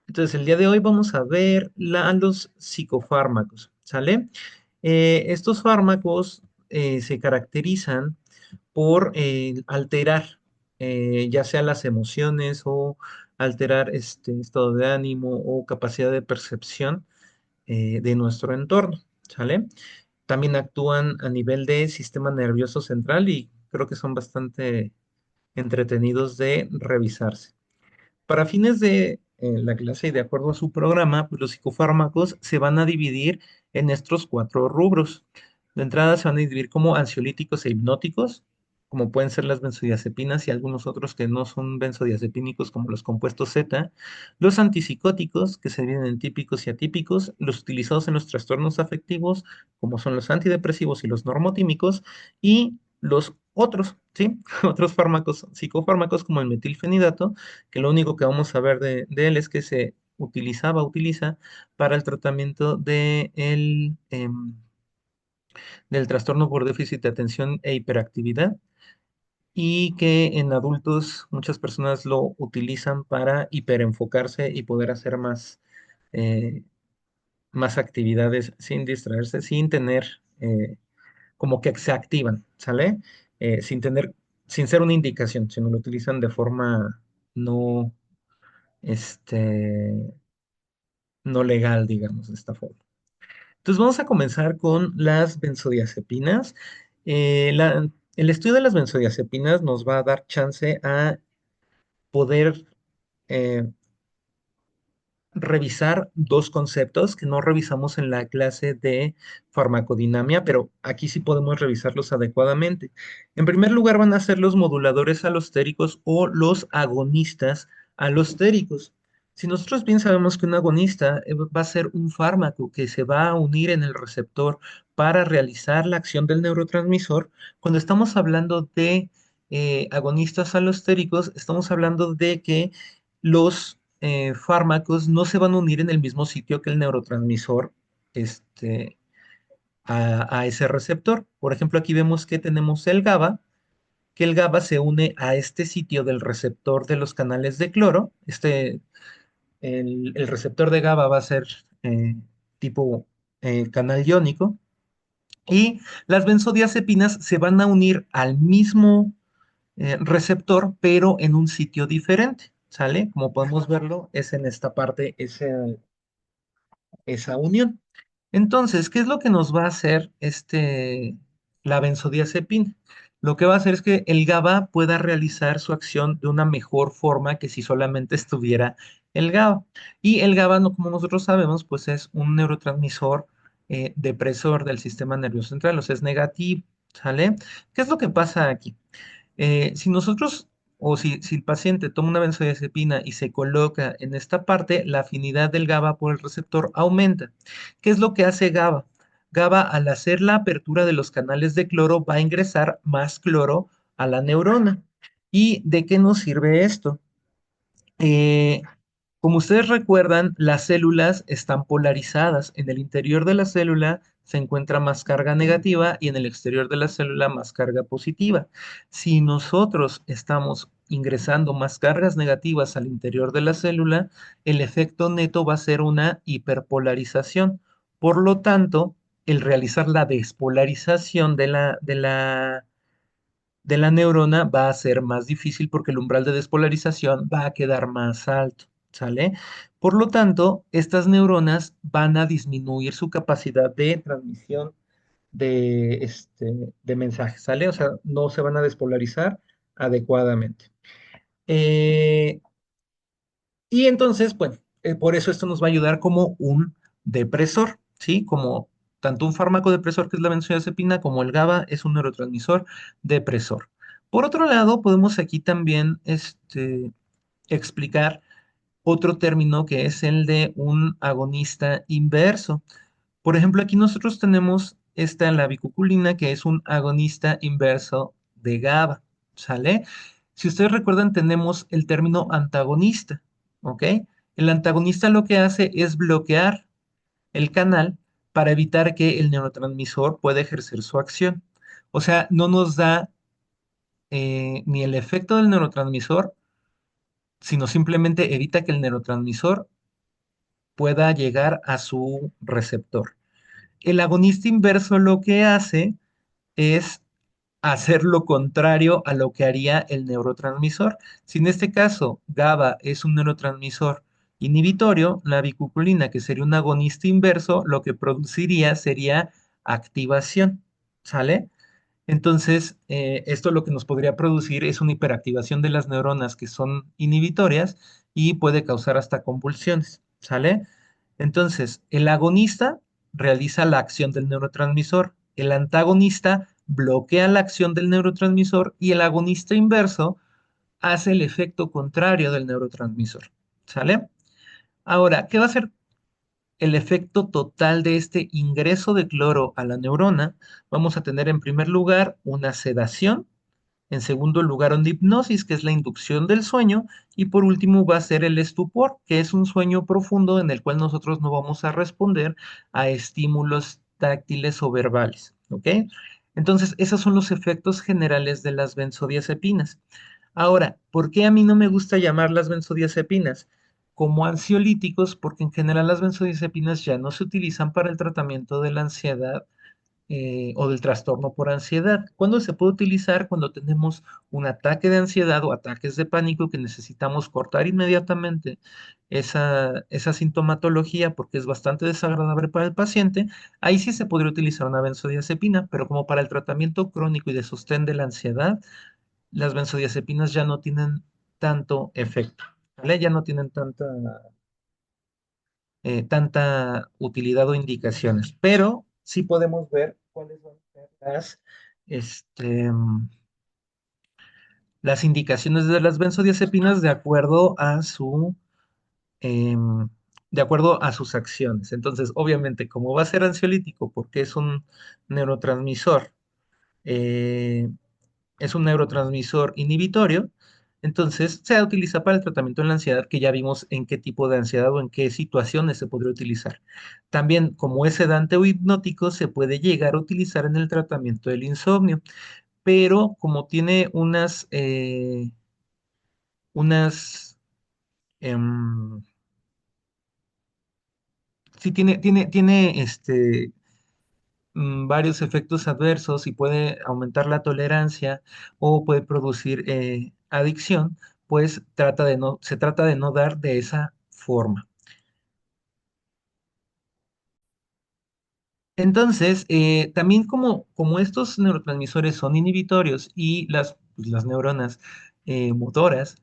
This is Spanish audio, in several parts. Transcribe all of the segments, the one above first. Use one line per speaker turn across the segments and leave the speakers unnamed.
Entonces, el día de hoy vamos a ver los psicofármacos, ¿sale? Estos fármacos se caracterizan por alterar ya sea las emociones o alterar este estado de ánimo o capacidad de percepción de nuestro entorno, ¿sale? También actúan a nivel de sistema nervioso central y creo que son bastante entretenidos de revisarse. Para fines de la clase y de acuerdo a su programa, pues los psicofármacos se van a dividir en estos cuatro rubros. De entrada se van a dividir como ansiolíticos e hipnóticos, como pueden ser las benzodiazepinas y algunos otros que no son benzodiazepínicos, como los compuestos Z, los antipsicóticos, que se dividen en típicos y atípicos, los utilizados en los trastornos afectivos, como son los antidepresivos y los normotímicos, y los otros, ¿sí? Otros fármacos, psicofármacos como el metilfenidato, que lo único que vamos a ver de él es que se utiliza para el tratamiento del trastorno por déficit de atención e hiperactividad y que en adultos muchas personas lo utilizan para hiperenfocarse y poder hacer eh, más actividades sin distraerse, sin tener como que se activan, ¿sale? Sin tener, sin ser una indicación, sino lo utilizan de forma no, este, no legal, digamos, de esta forma. Entonces vamos a comenzar con las benzodiazepinas. El estudio de las benzodiazepinas nos va a dar chance a poder eh, revisar dos conceptos que no revisamos en la clase de farmacodinamia, pero aquí sí podemos revisarlos adecuadamente. En primer lugar, van a ser los moduladores alostéricos o los agonistas alostéricos. Si nosotros bien sabemos que un agonista va a ser un fármaco que se va a unir en el receptor para realizar la acción del neurotransmisor, cuando estamos hablando de agonistas alostéricos, estamos hablando de que los fármacos no se van a unir en el mismo sitio que el neurotransmisor este, a ese receptor. Por ejemplo, aquí vemos que tenemos el GABA, que el GABA se une a este sitio del receptor de los canales de cloro. El receptor de GABA va a ser tipo canal iónico. Y las benzodiazepinas se van a unir al mismo receptor, pero en un sitio diferente, ¿sale? Como podemos verlo, es en esta parte, esa unión. Entonces, ¿qué es lo que nos va a hacer la benzodiazepina? Lo que va a hacer es que el GABA pueda realizar su acción de una mejor forma que si solamente estuviera el GABA. Y el GABA, no, como nosotros sabemos, pues es un neurotransmisor depresor del sistema nervioso central, o sea, es negativo, ¿sale? ¿Qué es lo que pasa aquí? Si nosotros o si el paciente toma una benzodiazepina y se coloca en esta parte, la afinidad del GABA por el receptor aumenta. ¿Qué es lo que hace GABA? GABA, al hacer la apertura de los canales de cloro, va a ingresar más cloro a la neurona. ¿Y de qué nos sirve esto? Eh, Como ustedes recuerdan, las células están polarizadas. En el interior de la célula se encuentra más carga negativa y en el exterior de la célula más carga positiva. Si nosotros estamos ingresando más cargas negativas al interior de la célula, el efecto neto va a ser una hiperpolarización. Por lo tanto, el realizar la despolarización de la neurona va a ser más difícil porque el umbral de despolarización va a quedar más alto, ¿sale? Por lo tanto, estas neuronas van a disminuir su capacidad de transmisión de mensajes, ¿sale? O sea, no se van a despolarizar adecuadamente. Eh, y entonces, bueno, por eso esto nos va a ayudar como un depresor, ¿sí? Como tanto un fármaco depresor que es la benzodiazepina como el GABA es un neurotransmisor depresor. Por otro lado, podemos aquí también explicar otro término que es el de un agonista inverso. Por ejemplo, aquí nosotros tenemos la bicuculina, que es un agonista inverso de GABA, ¿sale? Si ustedes recuerdan, tenemos el término antagonista, ¿ok? El antagonista lo que hace es bloquear el canal para evitar que el neurotransmisor pueda ejercer su acción. O sea, no nos da ni el efecto del neurotransmisor, sino simplemente evita que el neurotransmisor pueda llegar a su receptor. El agonista inverso lo que hace es hacer lo contrario a lo que haría el neurotransmisor. Si en este caso GABA es un neurotransmisor inhibitorio, la bicuculina, que sería un agonista inverso, lo que produciría sería activación, ¿sale? Entonces, esto lo que nos podría producir es una hiperactivación de las neuronas que son inhibitorias y puede causar hasta convulsiones, ¿sale? Entonces, el agonista realiza la acción del neurotransmisor, el antagonista bloquea la acción del neurotransmisor y el agonista inverso hace el efecto contrario del neurotransmisor, ¿sale? Ahora, ¿qué va a hacer el efecto total de este ingreso de cloro a la neurona? Vamos a tener en primer lugar una sedación, en segundo lugar una hipnosis, que es la inducción del sueño, y por último va a ser el estupor, que es un sueño profundo en el cual nosotros no vamos a responder a estímulos táctiles o verbales, ¿ok? Entonces, esos son los efectos generales de las benzodiazepinas. Ahora, ¿por qué a mí no me gusta llamarlas benzodiazepinas como ansiolíticos? Porque en general las benzodiazepinas ya no se utilizan para el tratamiento de la ansiedad o del trastorno por ansiedad. ¿Cuándo se puede utilizar? Cuando tenemos un ataque de ansiedad o ataques de pánico que necesitamos cortar inmediatamente esa sintomatología porque es bastante desagradable para el paciente. Ahí sí se podría utilizar una benzodiazepina, pero como para el tratamiento crónico y de sostén de la ansiedad, las benzodiazepinas ya no tienen tanto efecto, ¿vale? Ya no tienen tanta utilidad o indicaciones, pero sí podemos ver cuáles van a ser este, las indicaciones de las benzodiazepinas em, de acuerdo a sus acciones. Entonces, obviamente, como va a ser ansiolítico porque neurotransmisor, eh, es un neurotransmisor inhibitorio, entonces se utiliza para el tratamiento de la ansiedad, que ya vimos en qué tipo de ansiedad o en qué situaciones se podría utilizar. También, como es sedante o hipnótico, se puede llegar a utilizar en el tratamiento del insomnio, pero como tiene unas, em, sí tiene varios efectos adversos y puede aumentar la tolerancia o puede producir adicción, pues se trata de no dar de esa forma. Entonces, también como estos neurotransmisores son inhibitorios y las neuronas motoras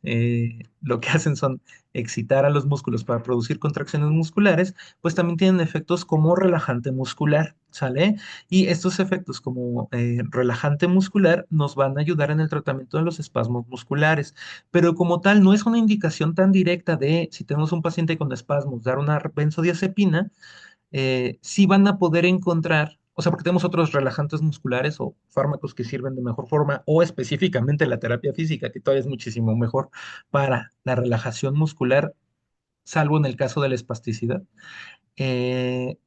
lo que hacen son excitar a los músculos para producir contracciones musculares, pues también tienen efectos como relajante muscular, ¿sale? Y estos efectos como relajante muscular nos van a ayudar en el tratamiento de los espasmos musculares, pero como tal no es una indicación tan directa de si tenemos un paciente con espasmos, dar una benzodiazepina. Sí van a poder encontrar, o sea, porque tenemos otros relajantes musculares o fármacos que sirven de mejor forma, o específicamente la terapia física, que todavía es muchísimo mejor para la relajación muscular, salvo en el caso de la espasticidad. Eh,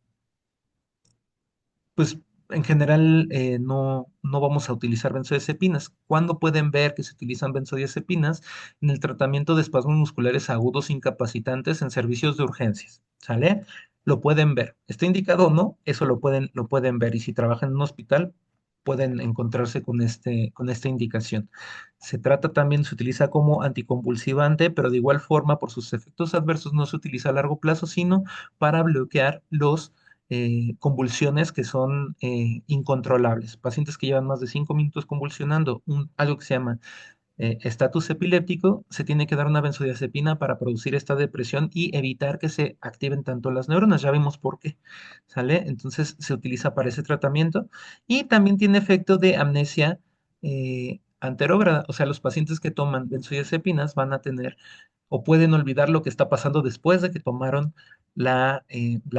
pues en general no vamos a utilizar benzodiazepinas. ¿Cuándo pueden ver que se utilizan benzodiazepinas? En el tratamiento de espasmos musculares agudos incapacitantes en servicios de urgencias, ¿sale? Lo pueden ver. ¿Está indicado o no? Eso lo pueden ver. Y si trabajan en un hospital, pueden encontrarse con esta indicación. Se utiliza como anticonvulsivante, pero de igual forma, por sus efectos adversos, no se utiliza a largo plazo, sino para bloquear los convulsiones que son incontrolables. Pacientes que llevan más de 5 minutos convulsionando, algo que se llama estatus epiléptico, se tiene que dar una benzodiazepina para producir esta depresión y evitar que se activen tanto las neuronas. Ya vimos por qué, ¿sale? Entonces se utiliza para ese tratamiento y también tiene efecto de amnesia anterógrada. O sea, los pacientes que toman benzodiazepinas van a tener o pueden olvidar lo que está pasando después de que tomaron la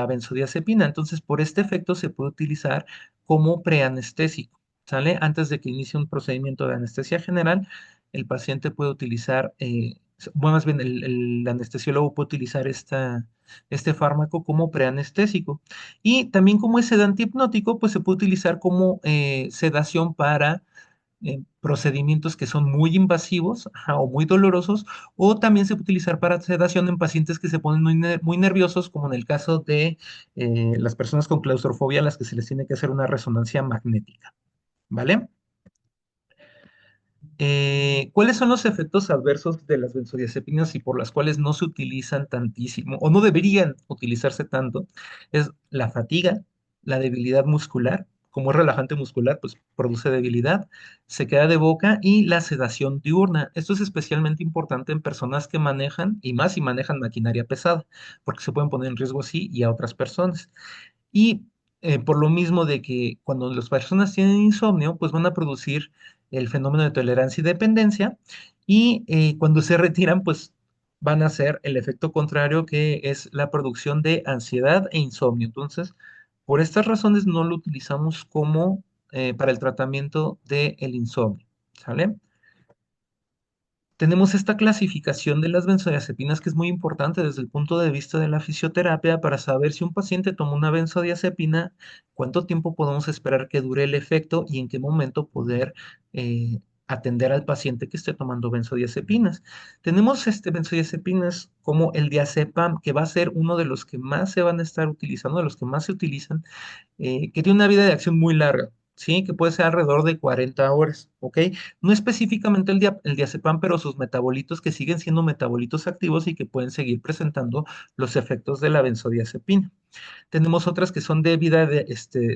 benzodiazepina. Entonces, por este efecto se puede utilizar como preanestésico, ¿sale? Antes de que inicie un procedimiento de anestesia general, el paciente puede utilizar, bueno, más bien el anestesiólogo puede utilizar este fármaco como preanestésico. Y también como es sedante hipnótico, pues se puede utilizar como sedación para procedimientos que son muy invasivos, ajá, o muy dolorosos, o también se puede utilizar para sedación en pacientes que se ponen muy nerviosos, como en el caso de las personas con claustrofobia, a las que se les tiene que hacer una resonancia magnética, ¿vale? ¿Cuáles son los efectos adversos de las benzodiazepinas y por las cuales no se utilizan tantísimo o no deberían utilizarse tanto? Es la fatiga, la debilidad muscular, como es relajante muscular, pues produce debilidad, sequedad de boca y la sedación diurna. Esto es especialmente importante en personas que manejan y más si manejan maquinaria pesada, porque se pueden poner en riesgo así y a otras personas. Y por lo mismo de que cuando las personas tienen insomnio, pues van a producir el fenómeno de tolerancia y dependencia, y cuando se retiran, pues van a hacer el efecto contrario, que es la producción de ansiedad e insomnio. Entonces, por estas razones no lo utilizamos como para el tratamiento del insomnio, ¿sale? Tenemos esta clasificación de las benzodiazepinas que es muy importante desde el punto de vista de la fisioterapia para saber si un paciente toma una benzodiazepina, cuánto tiempo podemos esperar que dure el efecto y en qué momento poder atender al paciente que esté tomando benzodiazepinas. Tenemos benzodiazepinas como el diazepam, que va a ser uno de los que más se van a estar utilizando, de los que más se utilizan, que tiene una vida de acción muy larga, ¿sí? Que puede ser alrededor de 40 horas, ¿ok? No específicamente el diazepam, pero sus metabolitos que siguen siendo metabolitos activos y que pueden seguir presentando los efectos de la benzodiazepina. Tenemos otras que son de vida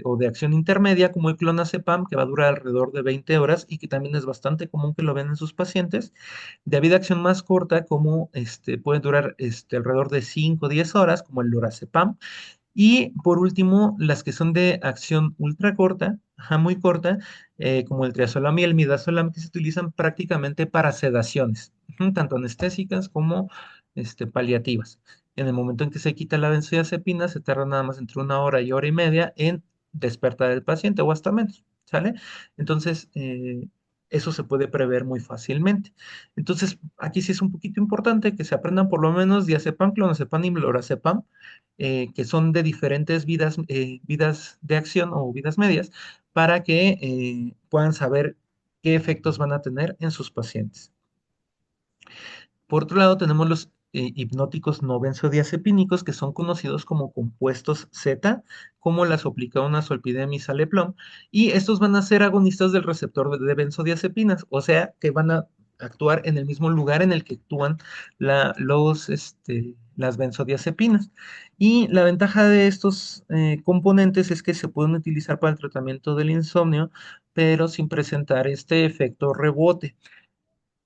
o de acción intermedia, como el clonazepam, que va a durar alrededor de 20 horas y que también es bastante común que lo vean en sus pacientes. De vida acción más corta, como puede durar alrededor de 5 o 10 horas, como el lorazepam. Y por último, las que son de acción ultra corta, ajá, muy corta, como el triazolam y el midazolam, que se utilizan prácticamente para sedaciones, ujú, tanto anestésicas como paliativas. En el momento en que se quita la benzodiazepina, se tarda nada más entre una hora y media en despertar el paciente o hasta menos, ¿sale? Entonces, eso se puede prever muy fácilmente. Entonces, aquí sí es un poquito importante que se aprendan por lo menos diazepam, clonazepam y lorazepam, que son de diferentes vidas de acción o vidas medias, para que puedan saber qué efectos van a tener en sus pacientes. Por otro lado, tenemos los hipnóticos no benzodiazepínicos, que son conocidos como compuestos Z, como la soplicaona, zolpidem y saleplom, y estos van a ser agonistas del receptor de benzodiazepinas, o sea, que van a actuar en el mismo lugar en el que actúan las benzodiazepinas. Y la ventaja de estos componentes es que se pueden utilizar para el tratamiento del insomnio, pero sin presentar este efecto rebote.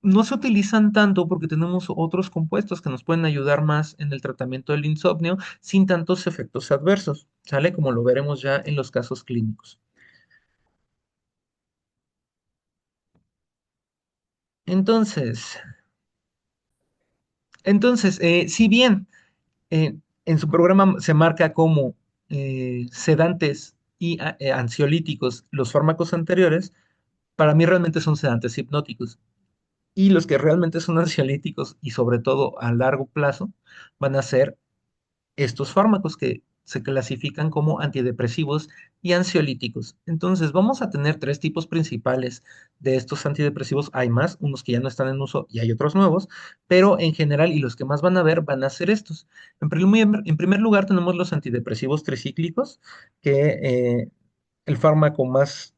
No se utilizan tanto porque tenemos otros compuestos que nos pueden ayudar más en el tratamiento del insomnio sin tantos efectos adversos, ¿sale? Como lo veremos ya en los casos clínicos. Entonces, si bien en su programa se marca como sedantes y ansiolíticos los fármacos anteriores, para mí realmente son sedantes hipnóticos. Y los que realmente son ansiolíticos y sobre todo a largo plazo van a ser estos fármacos que se clasifican como antidepresivos y ansiolíticos. Entonces, vamos a tener tres tipos principales de estos antidepresivos. Hay más, unos que ya no están en uso y hay otros nuevos, pero en general y los que más van a ver van a ser estos. En primer lugar, tenemos los antidepresivos tricíclicos, que el fármaco más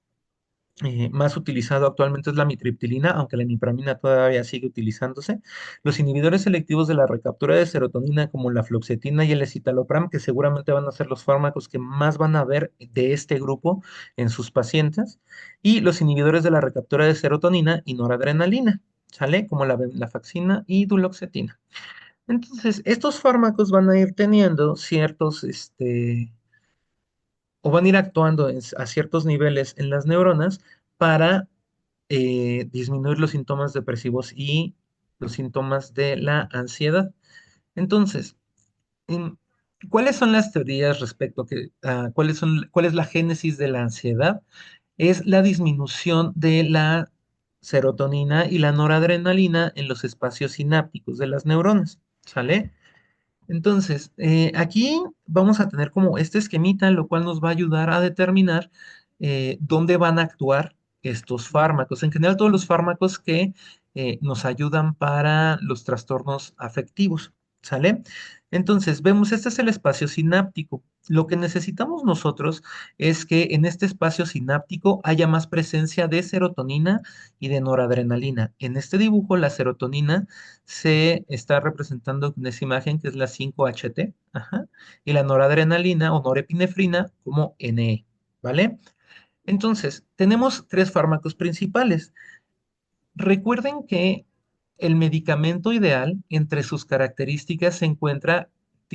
utilizado actualmente es la mitriptilina, aunque la imipramina todavía sigue utilizándose. Los inhibidores selectivos de la recaptura de serotonina, como la fluoxetina y el escitalopram, que seguramente van a ser los fármacos que más van a ver de este grupo en sus pacientes. Y los inhibidores de la recaptura de serotonina y noradrenalina, ¿sale? Como la venlafaxina y duloxetina. Entonces, estos fármacos van a ir teniendo ciertos, o van a ir actuando a ciertos niveles en las neuronas para disminuir los síntomas depresivos y los síntomas de la ansiedad. Entonces, em, ¿cuáles son las teorías respecto a cuál es la génesis de la ansiedad? Es la disminución de la serotonina y la noradrenalina en los espacios sinápticos de las neuronas, ¿sale? Entonces, aquí vamos a tener como este esquemita, lo cual nos va a ayudar a determinar dónde van a actuar estos fármacos. En general, todos los fármacos que nos ayudan para los trastornos afectivos, ¿sale? Entonces, vemos, este es el espacio sináptico. Lo que necesitamos nosotros es que en este espacio sináptico haya más presencia de serotonina y de noradrenalina. En este dibujo, la serotonina se está representando en esa imagen que es la 5-HT, ajá, y la noradrenalina o norepinefrina como NE, ¿vale? Entonces, tenemos tres fármacos principales. Recuerden que el medicamento ideal, entre sus características, se encuentra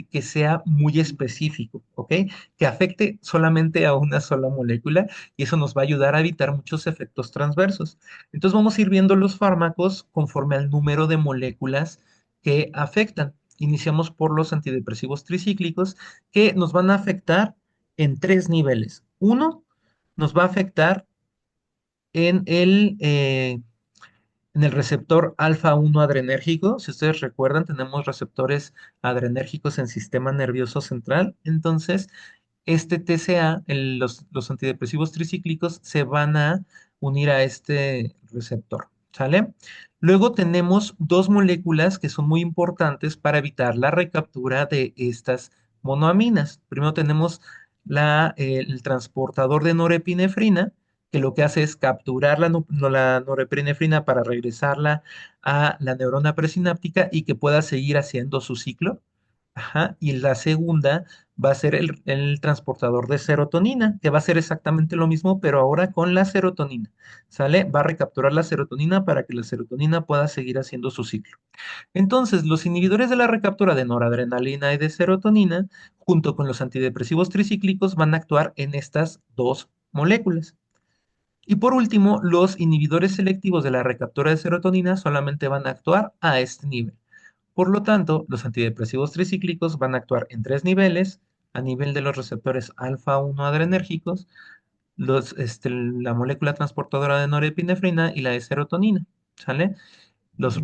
que sea muy específico, ¿ok? Que afecte solamente a una sola molécula y eso nos va a ayudar a evitar muchos efectos transversos. Entonces vamos a ir viendo los fármacos conforme al número de moléculas que afectan. Iniciamos por los antidepresivos tricíclicos que nos van a afectar en tres niveles. Uno, nos va a afectar en el receptor alfa 1 adrenérgico. Si ustedes recuerdan, tenemos receptores adrenérgicos en sistema nervioso central. Entonces, este TCA, los antidepresivos tricíclicos, se van a unir a este receptor, ¿sale? Luego tenemos dos moléculas que son muy importantes para evitar la recaptura de estas monoaminas. Primero tenemos el transportador de norepinefrina, que lo que hace es capturar la norepinefrina para regresarla a la neurona presináptica y que pueda seguir haciendo su ciclo. Ajá, y la segunda va a ser el transportador de serotonina, que va a ser exactamente lo mismo, pero ahora con la serotonina. ¿Sale? Va a recapturar la serotonina para que la serotonina pueda seguir haciendo su ciclo. Entonces, los inhibidores de la recaptura de noradrenalina y de serotonina, junto con los antidepresivos tricíclicos, van a actuar en estas dos moléculas. Y por último, los inhibidores selectivos de la recaptura de serotonina solamente van a actuar a este nivel. Por lo tanto, los antidepresivos tricíclicos van a actuar en tres niveles: a nivel de los receptores alfa 1 adrenérgicos, la molécula transportadora de norepinefrina y la de serotonina, ¿sale? Los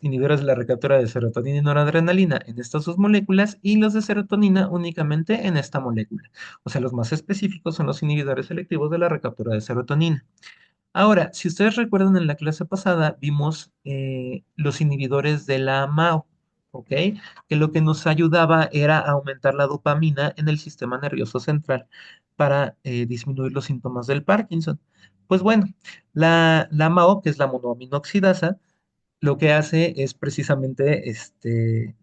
inhibidores de la recaptura de serotonina y noradrenalina en estas dos moléculas y los de serotonina únicamente en esta molécula. O sea, los más específicos son los inhibidores selectivos de la recaptura de serotonina. Ahora, si ustedes recuerdan en la clase pasada, vimos los inhibidores de la MAO, ¿ok? Que lo que nos ayudaba era aumentar la dopamina en el sistema nervioso central para disminuir los síntomas del Parkinson. Pues bueno, la MAO, que es la monoaminoxidasa, lo que hace es precisamente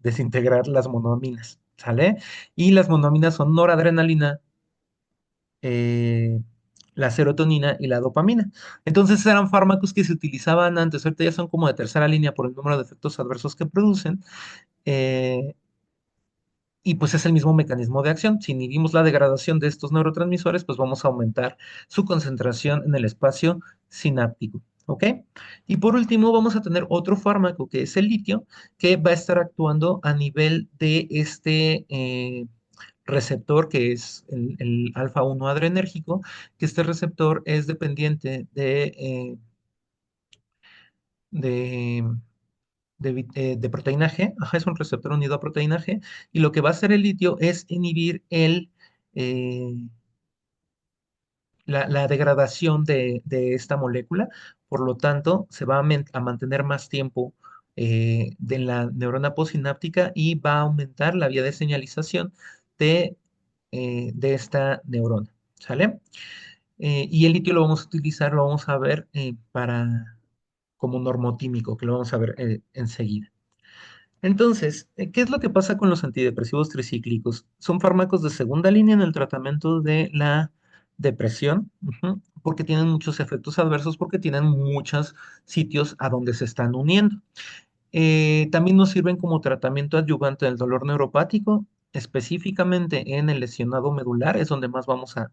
desintegrar las monoaminas, ¿sale? Y las monoaminas son noradrenalina, eh, la serotonina y la dopamina. Entonces eran fármacos que se utilizaban antes, ahorita ya son como de tercera línea por el número de efectos adversos que producen, eh, y pues es el mismo mecanismo de acción. Si inhibimos la degradación de estos neurotransmisores, pues vamos a aumentar su concentración en el espacio sináptico. ¿Ok? Y por último, vamos a tener otro fármaco que es el litio, que va a estar actuando a nivel de receptor que es el alfa 1 adrenérgico, que este receptor es dependiente de, de proteína G, ajá, es un receptor unido a proteína G, y lo que va a hacer el litio es inhibir eh, la degradación de esta molécula. Por lo tanto, se va a mantener más tiempo de la neurona postsináptica y va a aumentar la vía de señalización de, de esta neurona, ¿sale? Y el litio lo vamos a utilizar, lo vamos a ver como normotímico, que lo vamos a ver enseguida. Entonces, ¿qué es lo que pasa con los antidepresivos tricíclicos? Son fármacos de segunda línea en el tratamiento de la depresión, ujú, porque tienen muchos efectos adversos, porque tienen muchos sitios a donde se están uniendo. También nos sirven como tratamiento adyuvante del dolor neuropático, específicamente en el lesionado medular, es donde más vamos a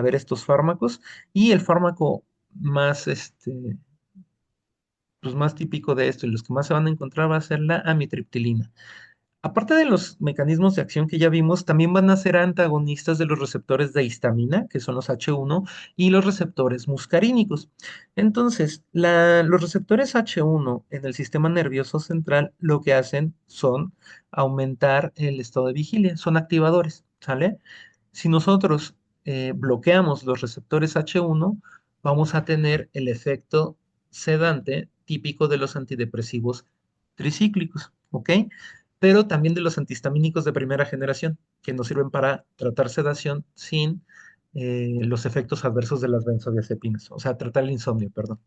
ver estos fármacos. Y el fármaco más, pues más típico de esto y los que más se van a encontrar va a ser la amitriptilina. Aparte de los mecanismos de acción que ya vimos, también van a ser antagonistas de los receptores de histamina, que son los H1, y los receptores muscarínicos. Entonces, los receptores H1 en el sistema nervioso central lo que hacen son aumentar el estado de vigilia, son activadores, ¿sale? Si nosotros bloqueamos los receptores H1, vamos a tener el efecto sedante típico de los antidepresivos tricíclicos, ¿ok? Pero también de los antihistamínicos de primera generación, que nos sirven para tratar sedación sin los efectos adversos de las benzodiazepinas, o sea, tratar el insomnio, perdón.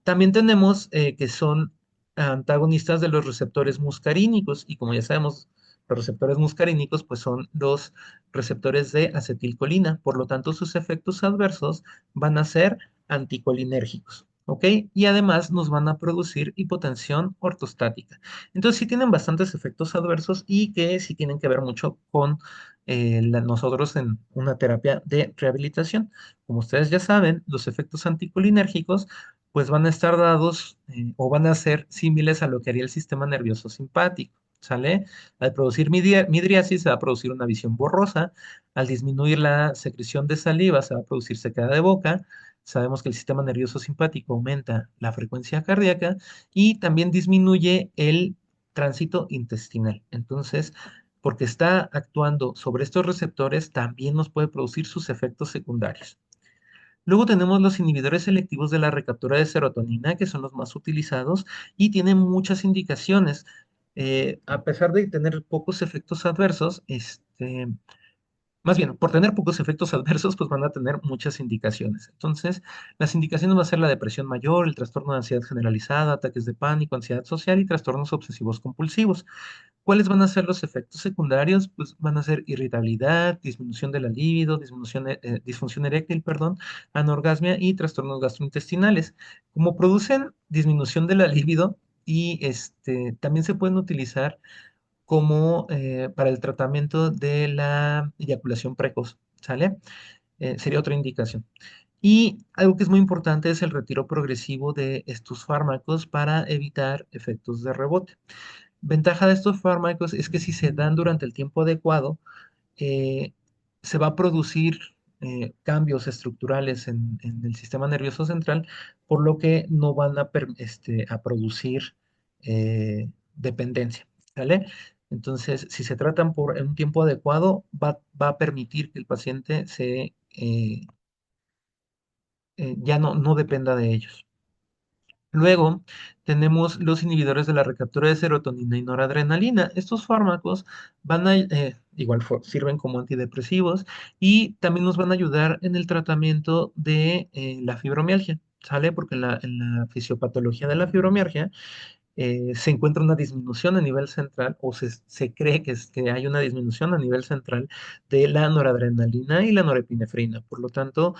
También tenemos que son antagonistas de los receptores muscarínicos y como ya sabemos, los receptores muscarínicos pues son los receptores de acetilcolina, por lo tanto sus efectos adversos van a ser anticolinérgicos, ¿ok? Y además nos van a producir hipotensión ortostática. Entonces sí tienen bastantes efectos adversos y que sí tienen que ver mucho con nosotros en una terapia de rehabilitación. Como ustedes ya saben, los efectos anticolinérgicos pues van a estar dados o van a ser similares a lo que haría el sistema nervioso simpático, ¿sale? Al producir midriasis se va a producir una visión borrosa, al disminuir la secreción de saliva se va a producir sequedad de boca, sabemos que el sistema nervioso simpático aumenta la frecuencia cardíaca y también disminuye el tránsito intestinal. Entonces, porque está actuando sobre estos receptores, también nos puede producir sus efectos secundarios. Luego tenemos los inhibidores selectivos de la recaptura de serotonina, que son los más utilizados y tienen muchas indicaciones. A pesar de tener pocos efectos adversos, más bien, por tener pocos efectos adversos, pues van a tener muchas indicaciones. Entonces, las indicaciones van a ser la depresión mayor, el trastorno de ansiedad generalizada, ataques de pánico, ansiedad social y trastornos obsesivos compulsivos. ¿Cuáles van a ser los efectos secundarios? Pues van a ser irritabilidad, disminución de la libido, disfunción eréctil, perdón, anorgasmia y trastornos gastrointestinales. Como producen disminución de la libido y también se pueden utilizar como para el tratamiento de la eyaculación precoz, ¿sale? Sería otra indicación. Y algo que es muy importante es el retiro progresivo de estos fármacos para evitar efectos de rebote. Ventaja de estos fármacos es que si se dan durante el tiempo adecuado, eh, se va a producir cambios estructurales en el sistema nervioso central, por lo que no van a producir dependencia, ¿sale? Entonces, si se tratan por en un tiempo adecuado, va a permitir que el paciente ya no dependa de ellos. Luego tenemos los inhibidores de la recaptura de serotonina y noradrenalina. Estos fármacos sirven como antidepresivos y también nos van a ayudar en el tratamiento de la fibromialgia, ¿sale? Porque en la fisiopatología de la fibromialgia se encuentra una disminución a nivel central o se cree que hay una disminución a nivel central de la noradrenalina y la norepinefrina. Por lo tanto,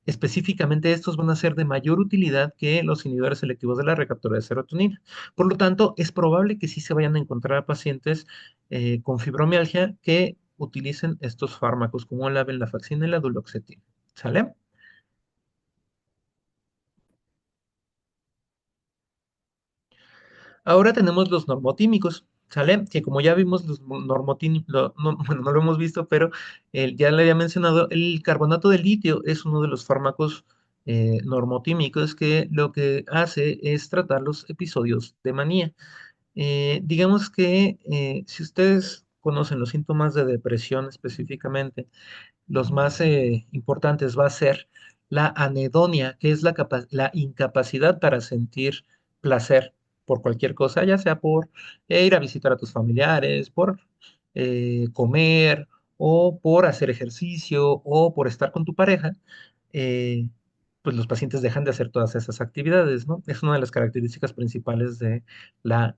específicamente estos van a ser de mayor utilidad que los inhibidores selectivos de la recaptura de serotonina. Por lo tanto, es probable que sí se vayan a encontrar pacientes con fibromialgia que utilicen estos fármacos como la venlafaxina y la duloxetina. ¿Sale? Ahora tenemos los normotímicos, ¿sale? Que como ya vimos, los normotímicos, bueno, no lo hemos visto, pero ya le había mencionado, el carbonato de litio es uno de los fármacos normotímicos que lo que hace es tratar los episodios de manía. Digamos que si ustedes conocen los síntomas de depresión específicamente, los más importantes va a ser la anedonia, que es la incapacidad para sentir placer por cualquier cosa, ya sea por ir a visitar a tus familiares, por comer o por hacer ejercicio o por estar con tu pareja. eh, pues los pacientes dejan de hacer todas esas actividades, ¿no? Es una de las características principales de la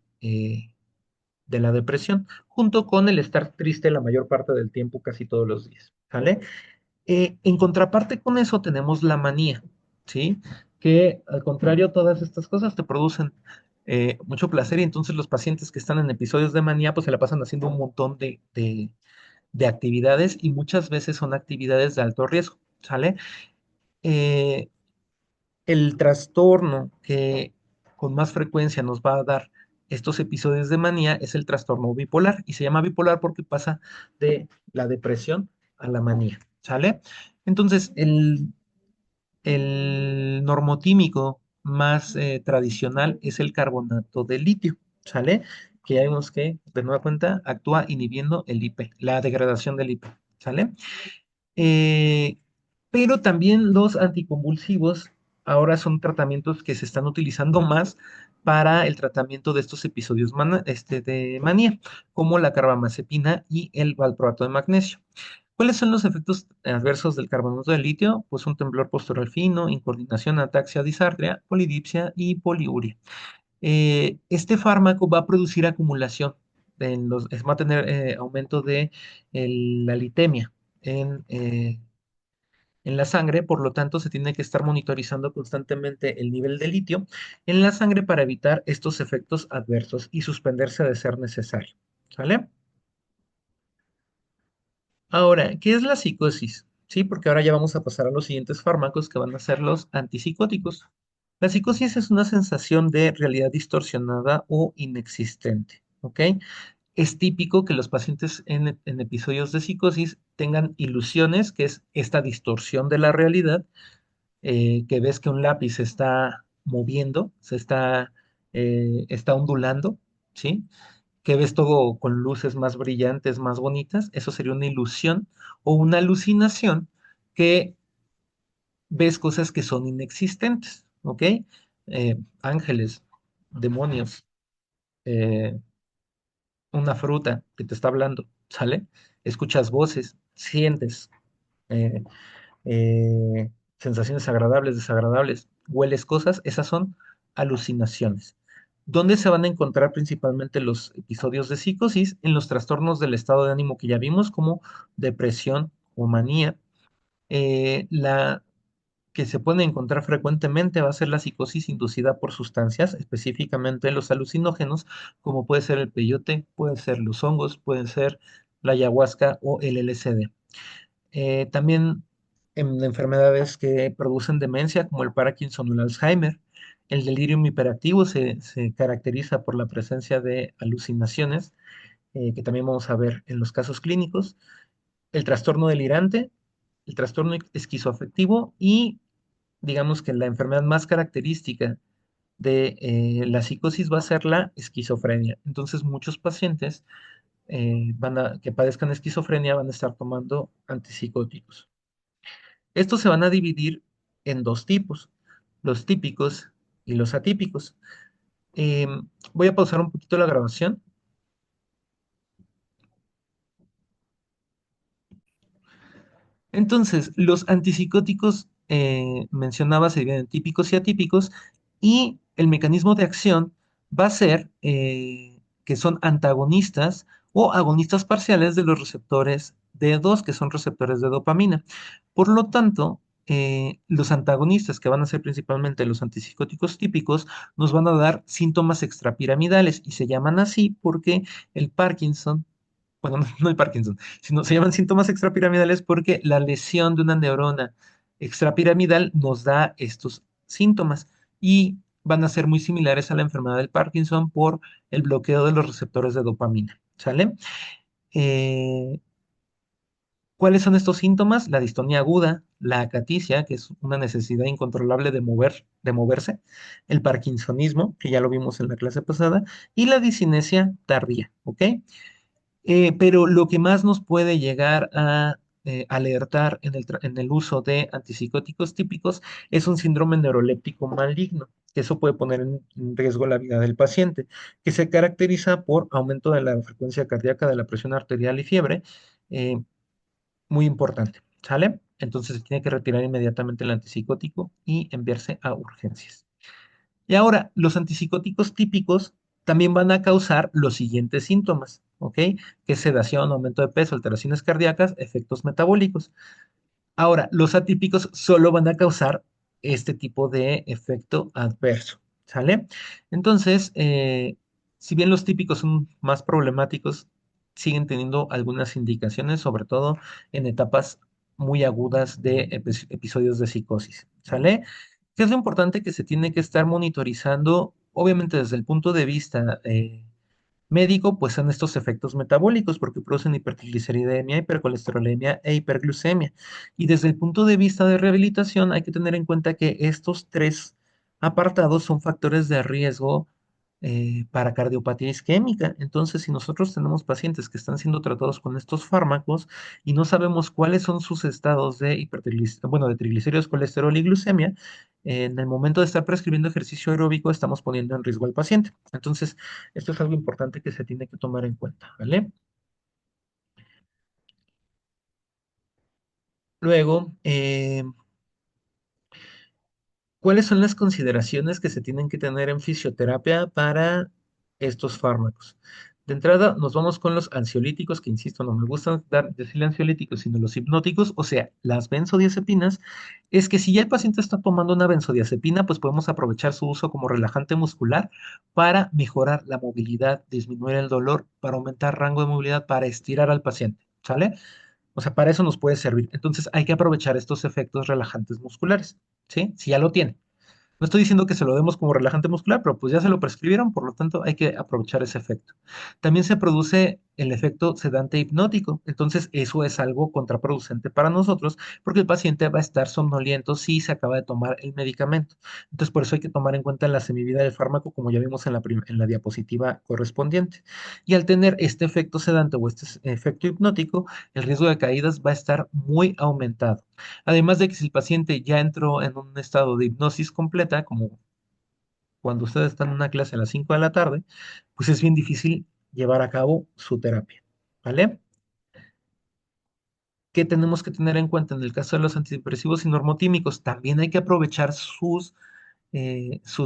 depresión, junto con el estar triste la mayor parte del tiempo, casi todos los días, ¿vale? En contraparte con eso tenemos la manía, ¿sí? Que al contrario, todas estas cosas te producen mucho placer y entonces los pacientes que están en episodios de manía pues se la pasan haciendo un montón de actividades y muchas veces son actividades de alto riesgo, ¿sale? Eh, el trastorno que con más frecuencia nos va a dar estos episodios de manía es el trastorno bipolar y se llama bipolar porque pasa de la depresión a la manía, ¿sale? Entonces, el normotímico más tradicional es el carbonato de litio, ¿sale? Que ya vemos que, de nueva cuenta, actúa inhibiendo el IP, la degradación del IP, ¿sale? Eh, pero también los anticonvulsivos ahora son tratamientos que se están utilizando más para el tratamiento de estos episodios de manía, como la carbamazepina y el valproato de magnesio. ¿Cuáles son los efectos adversos del carbonato de litio? Pues un temblor postural fino, incoordinación, ataxia, disartria, polidipsia y poliuria. Este fármaco va a producir acumulación, va a tener aumento de la litemia en, eh, en la sangre, por lo tanto se tiene que estar monitorizando constantemente el nivel de litio en la sangre para evitar estos efectos adversos y suspenderse de ser necesario. ¿Sale? Ahora, ¿qué es la psicosis? Sí, porque ahora ya vamos a pasar a los siguientes fármacos que van a ser los antipsicóticos. La psicosis es una sensación de realidad distorsionada o inexistente, ¿ok? Es típico que los pacientes en episodios de psicosis tengan ilusiones, que es esta distorsión de la realidad, que ves que un lápiz se está moviendo, está ondulando, ¿sí? Que ves todo con luces más brillantes, más bonitas, eso sería una ilusión o una alucinación que ves cosas que son inexistentes, ¿ok? Ángeles, demonios, eh, una fruta que te está hablando, ¿sale? Escuchas voces, sientes eh, sensaciones agradables, desagradables, hueles cosas, esas son alucinaciones. ¿Dónde se van a encontrar principalmente los episodios de psicosis? En los trastornos del estado de ánimo que ya vimos, como depresión o manía. La que se puede encontrar frecuentemente va a ser la psicosis inducida por sustancias, específicamente los alucinógenos, como puede ser el peyote, puede ser los hongos, puede ser la ayahuasca o el LSD. También en enfermedades que producen demencia, como el Parkinson o el Alzheimer, el delirium hiperactivo se caracteriza por la presencia de alucinaciones, que también vamos a ver en los casos clínicos, el trastorno delirante, el trastorno esquizoafectivo y digamos que la enfermedad más característica de la psicosis va a ser la esquizofrenia. Entonces, muchos pacientes que padezcan esquizofrenia van a estar tomando antipsicóticos. Estos se van a dividir en dos tipos, los típicos y los atípicos. Voy a pausar un poquito la grabación. Entonces, los antipsicóticos, mencionaba, se dividen en típicos y atípicos, y el mecanismo de acción va a ser que son antagonistas o agonistas parciales de los receptores D2, que son receptores de dopamina. Por lo tanto, los antagonistas, que van a ser principalmente los antipsicóticos típicos, nos van a dar síntomas extrapiramidales y se llaman así porque el Parkinson, bueno, no el Parkinson, sino se llaman síntomas extrapiramidales porque la lesión de una neurona extrapiramidal nos da estos síntomas y van a ser muy similares a la enfermedad del Parkinson por el bloqueo de los receptores de dopamina. ¿Sale? Eh, ¿Cuáles son estos síntomas? La distonía aguda, la acaticia, que es una necesidad incontrolable de moverse, el parkinsonismo, que ya lo vimos en la clase pasada, y la discinesia tardía, ¿ok? Pero lo que más nos puede llegar a alertar en el uso de antipsicóticos típicos es un síndrome neuroléptico maligno, que eso puede poner en riesgo la vida del paciente, que se caracteriza por aumento de la frecuencia cardíaca, de la presión arterial y fiebre, eh, muy importante, ¿sale? Entonces se tiene que retirar inmediatamente el antipsicótico y enviarse a urgencias. Y ahora, los antipsicóticos típicos también van a causar los siguientes síntomas, ¿ok? Que es sedación, aumento de peso, alteraciones cardíacas, efectos metabólicos. Ahora, los atípicos solo van a causar este tipo de efecto adverso, ¿sale? Entonces, si bien los típicos son más problemáticos, siguen teniendo algunas indicaciones, sobre todo en etapas muy agudas de episodios de psicosis, ¿sale? ¿Qué es lo importante que se tiene que estar monitorizando? Obviamente desde el punto de vista médico, pues son estos efectos metabólicos porque producen hipertrigliceridemia, hipercolesterolemia e hiperglucemia. Y desde el punto de vista de rehabilitación, hay que tener en cuenta que estos tres apartados son factores de riesgo para cardiopatía isquémica. Entonces, si nosotros tenemos pacientes que están siendo tratados con estos fármacos y no sabemos cuáles son sus estados de bueno, de triglicéridos, colesterol y glucemia, en el momento de estar prescribiendo ejercicio aeróbico estamos poniendo en riesgo al paciente. Entonces, esto es algo importante que se tiene que tomar en cuenta, ¿vale? Luego, ¿cuáles son las consideraciones que se tienen que tener en fisioterapia para estos fármacos? De entrada, nos vamos con los ansiolíticos, que insisto, no me gusta decirle ansiolíticos, sino los hipnóticos, o sea, las benzodiazepinas. Es que si ya el paciente está tomando una benzodiazepina, pues podemos aprovechar su uso como relajante muscular para mejorar la movilidad, disminuir el dolor, para aumentar rango de movilidad, para estirar al paciente, ¿sale? O sea, para eso nos puede servir. Entonces, hay que aprovechar estos efectos relajantes musculares, ¿sí? Si ya lo tiene. No estoy diciendo que se lo demos como relajante muscular, pero pues ya se lo prescribieron, por lo tanto hay que aprovechar ese efecto. También se produce el efecto sedante hipnótico, entonces eso es algo contraproducente para nosotros porque el paciente va a estar somnoliento si se acaba de tomar el medicamento. Entonces por eso hay que tomar en cuenta la semivida del fármaco como ya vimos en en la diapositiva correspondiente. Y al tener este efecto sedante o este efecto hipnótico, el riesgo de caídas va a estar muy aumentado. Además de que si el paciente ya entró en un estado de hipnosis completa, como cuando ustedes están en una clase a las 5 de la tarde, pues es bien difícil llevar a cabo su terapia, ¿vale? ¿Qué tenemos que tener en cuenta en el caso de los antidepresivos y normotímicos? También hay que aprovechar sus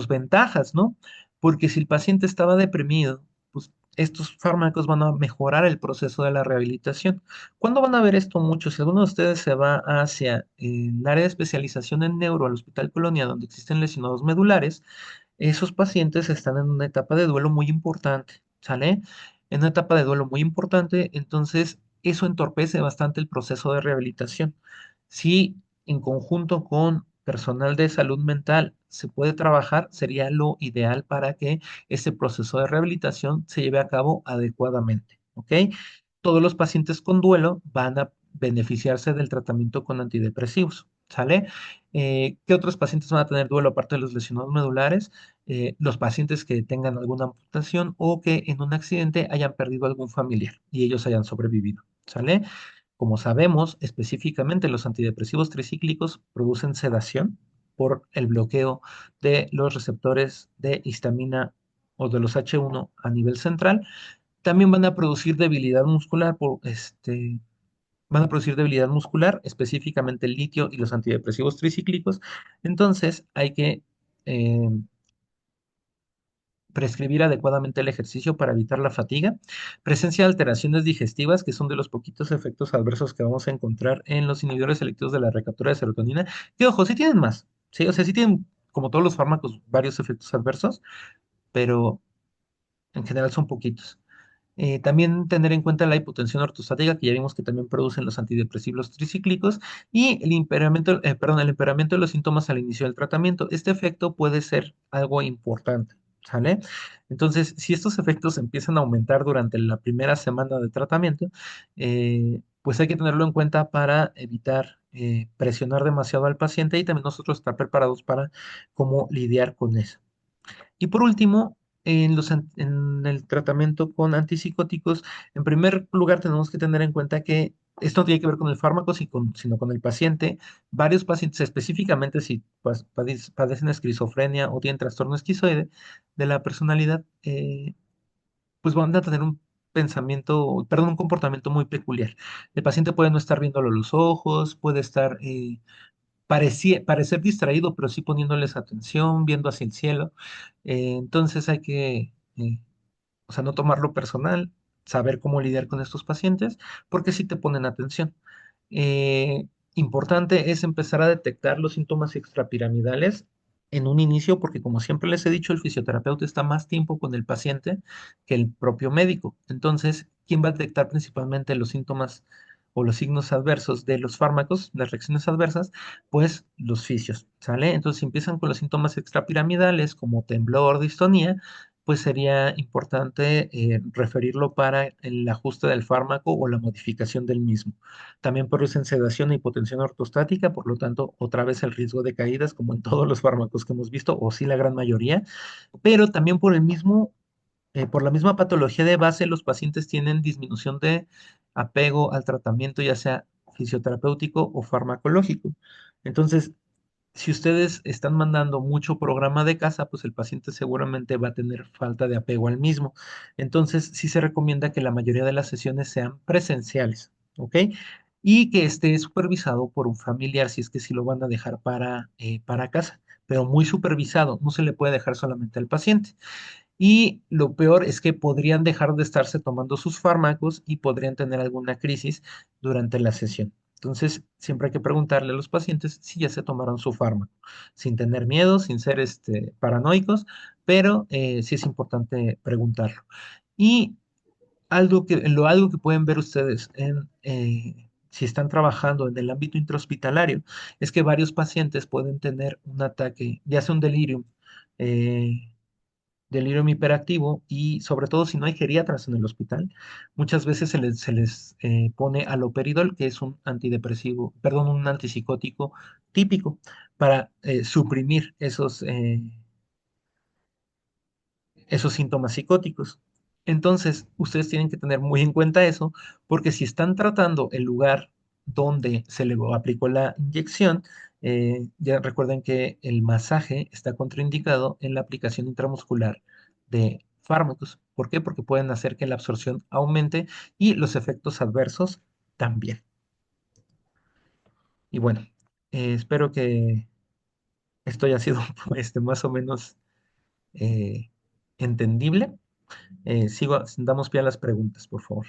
ventajas, ¿no? Porque si el paciente estaba deprimido, pues estos fármacos van a mejorar el proceso de la rehabilitación. ¿Cuándo van a ver esto mucho? Si alguno de ustedes se va hacia el área de especialización en neuro al Hospital Colonia, donde existen lesionados medulares, esos pacientes están en una etapa de duelo muy importante, ¿sale? En una etapa de duelo muy importante, entonces eso entorpece bastante el proceso de rehabilitación. Si en conjunto con personal de salud mental se puede trabajar, sería lo ideal para que ese proceso de rehabilitación se lleve a cabo adecuadamente, ¿ok? Todos los pacientes con duelo van a beneficiarse del tratamiento con antidepresivos, ¿sale? ¿Qué otros pacientes van a tener duelo aparte de los lesionados medulares? Los pacientes que tengan alguna amputación o que en un accidente hayan perdido algún familiar y ellos hayan sobrevivido, ¿sale? Como sabemos, específicamente los antidepresivos tricíclicos producen sedación por el bloqueo de los receptores de histamina o de los H1 a nivel central. También van a producir debilidad muscular van a producir debilidad muscular, específicamente el litio y los antidepresivos tricíclicos. Entonces, hay que eh, prescribir adecuadamente el ejercicio para evitar la fatiga, presencia de alteraciones digestivas, que son de los poquitos efectos adversos que vamos a encontrar en los inhibidores selectivos de la recaptura de serotonina, que ojo, sí tienen más, ¿sí? O sea, sí tienen, como todos los fármacos, varios efectos adversos, pero en general son poquitos. También tener en cuenta la hipotensión ortostática, que ya vimos que también producen los antidepresivos tricíclicos, y el empeoramiento de los síntomas al inicio del tratamiento. Este efecto puede ser algo importante, ¿sale? Entonces, si estos efectos empiezan a aumentar durante la primera semana de tratamiento, pues hay que tenerlo en cuenta para evitar presionar demasiado al paciente y también nosotros estar preparados para cómo lidiar con eso. Y por último, en el tratamiento con antipsicóticos, en primer lugar tenemos que tener en cuenta que esto no tiene que ver con el fármaco, sino con el paciente. Varios pacientes, específicamente si padecen esquizofrenia o tienen trastorno esquizoide de la personalidad, pues van a tener un un comportamiento muy peculiar. El paciente puede no estar viéndolo a los ojos, puede estar parecer distraído, pero sí poniéndoles atención, viendo hacia el cielo. Entonces hay que, o sea, no tomarlo personal, saber cómo lidiar con estos pacientes, porque sí te ponen atención. Importante es empezar a detectar los síntomas extrapiramidales en un inicio, porque como siempre les he dicho, el fisioterapeuta está más tiempo con el paciente que el propio médico. Entonces, ¿quién va a detectar principalmente los síntomas o los signos adversos de los fármacos, las reacciones adversas? Pues los fisios, ¿sale? Entonces, si empiezan con los síntomas extrapiramidales como temblor, distonía, pues sería importante referirlo para el ajuste del fármaco o la modificación del mismo. También producen sedación e hipotensión ortostática, por lo tanto, otra vez el riesgo de caídas, como en todos los fármacos que hemos visto, o sí la gran mayoría, pero también por la misma patología de base, los pacientes tienen disminución de apego al tratamiento, ya sea fisioterapéutico o farmacológico. Entonces, si ustedes están mandando mucho programa de casa, pues el paciente seguramente va a tener falta de apego al mismo. Entonces, sí se recomienda que la mayoría de las sesiones sean presenciales, ¿ok? Y que esté supervisado por un familiar, si es que sí lo van a dejar para casa, pero muy supervisado, no se le puede dejar solamente al paciente. Y lo peor es que podrían dejar de estarse tomando sus fármacos y podrían tener alguna crisis durante la sesión. Entonces, siempre hay que preguntarle a los pacientes si ya se tomaron su fármaco, sin tener miedo, sin ser paranoicos, pero sí es importante preguntarlo. Y algo que pueden ver ustedes si están trabajando en el ámbito intrahospitalario es que varios pacientes pueden tener un ataque, ya sea un eh, delirium hiperactivo y sobre todo si no hay geriatras en el hospital, muchas veces se les pone haloperidol, que es un antidepresivo, perdón, un antipsicótico típico para suprimir esos síntomas psicóticos. Entonces, ustedes tienen que tener muy en cuenta eso, porque si están tratando el lugar donde se le aplicó la inyección, ya recuerden que el masaje está contraindicado en la aplicación intramuscular de fármacos. ¿Por qué? Porque pueden hacer que la absorción aumente y los efectos adversos también. Y bueno, espero que esto haya sido más o menos eh, entendible. Damos pie a las preguntas, por favor.